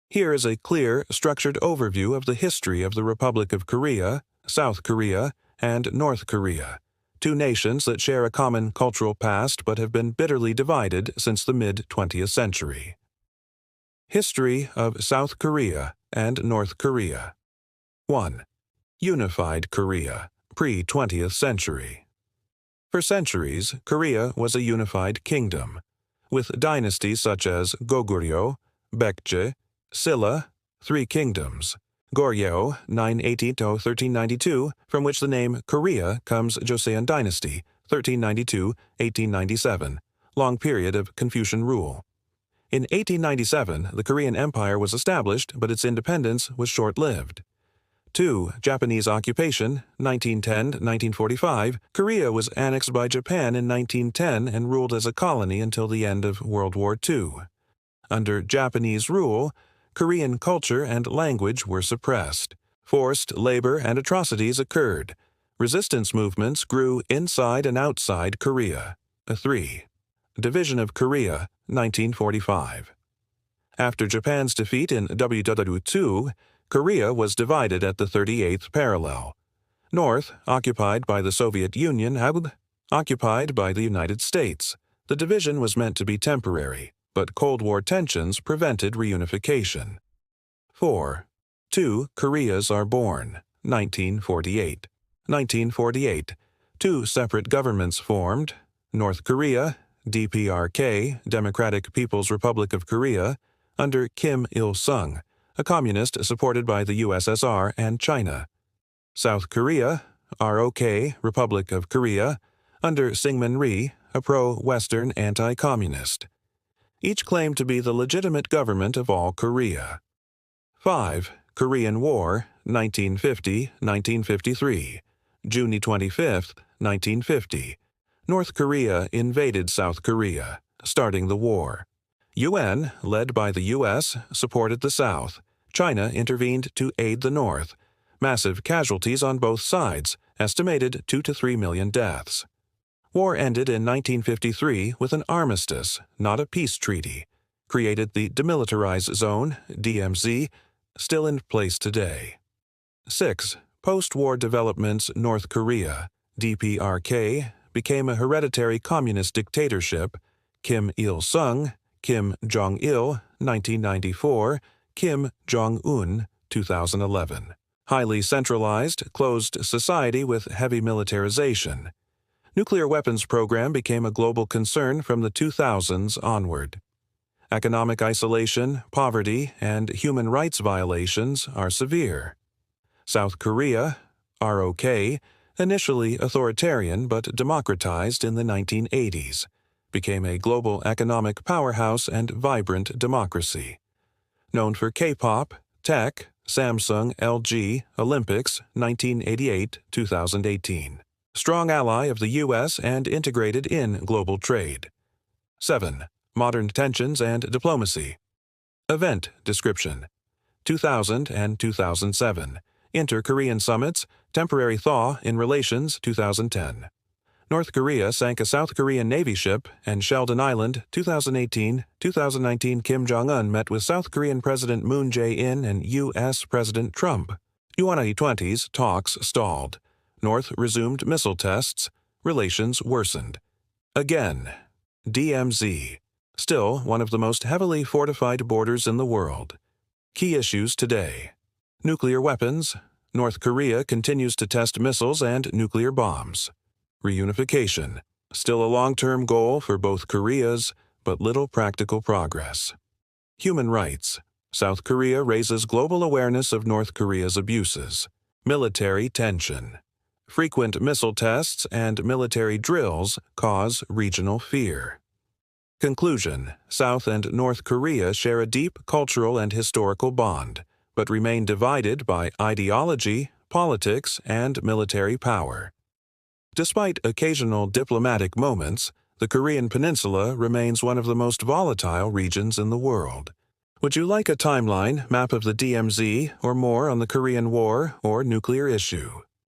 Here is a clear, structured overview of the history of the Republic of Korea, South Korea, and North Korea, two nations that share a common cultural past but have been bitterly divided since the mid-20th century. History of South Korea and North Korea. 1. Unified Korea, pre-20th century. For centuries, Korea was a unified kingdom, with dynasties such as Goguryeo, Baekje, Silla, Three Kingdoms, Goryeo 918–1392, from which the name Korea comes Joseon Dynasty 1392–1897, long period of Confucian rule. In 1897, the Korean Empire was established, but its independence was short-lived. 2. Japanese occupation, 1910–1945. Korea was annexed by Japan in 1910 and ruled as a colony until the end of World War II. Under Japanese rule, Korean culture and language were suppressed. Forced labor and atrocities occurred. Resistance movements grew inside and outside Korea. 3. Division of Korea, 1945. After Japan's defeat in WWII, Korea was divided at the 38th parallel. North, occupied by the Soviet Union, occupied by the United States. The division was meant to be temporary, but Cold War tensions prevented reunification. 4. Two Koreas are born, 1948. 1948. Two separate governments formed, North Korea, DPRK, Democratic People's Republic of Korea, under Kim Il-sung, a communist supported by the USSR and China. South Korea, ROK, Republic of Korea, under Syngman Rhee, a pro-Western anti-communist. Each claimed to be the legitimate government of all Korea. 5. Korean War, 1950–1953. June 25, 1950. North Korea invaded South Korea, starting the war. UN, led by the US, supported the South. China intervened to aid the North. Massive casualties on both sides, estimated 2 to 3 million deaths. War ended in 1953 with an armistice, not a peace treaty, created the Demilitarized Zone, DMZ, still in place today. 6. Post-war developments. North Korea, DPRK, became a hereditary communist dictatorship. Kim Il-sung, Kim Jong-il, 1994, Kim Jong-un, 2011. Highly centralized, closed society with heavy militarization. Nuclear weapons program became a global concern from the 2000s onward. Economic isolation, poverty, and human rights violations are severe. South Korea, ROK, initially authoritarian but democratized in the 1980s, became a global economic powerhouse and vibrant democracy. Known for K-pop, tech, Samsung, LG, Olympics, 1988–2018. Strong ally of the U.S. and integrated in global trade. 7. Modern tensions and diplomacy. Event description. 2000 and 2007. Inter-Korean summits, temporary thaw in relations, 2010. North Korea sank a South Korean Navy ship, and Sheldon Island, 2018. 2019 Kim Jong-un met with South Korean President Moon Jae-in and U.S. President Trump. UN-20's talks stalled. North resumed missile tests. Relations worsened. Again. DMZ. Still one of the most heavily fortified borders in the world. Key issues today. Nuclear weapons. North Korea continues to test missiles and nuclear bombs. Reunification. Still a long-term goal for both Koreas, but little practical progress. Human rights. South Korea raises global awareness of North Korea's abuses. Military tension. Frequent missile tests and military drills cause regional fear. Conclusion. South and North Korea share a deep cultural and historical bond, but remain divided by ideology, politics, and military power. Despite occasional diplomatic moments, the Korean Peninsula remains one of the most volatile regions in the world. Would you like a timeline, map of the DMZ, or more on the Korean War or nuclear issue?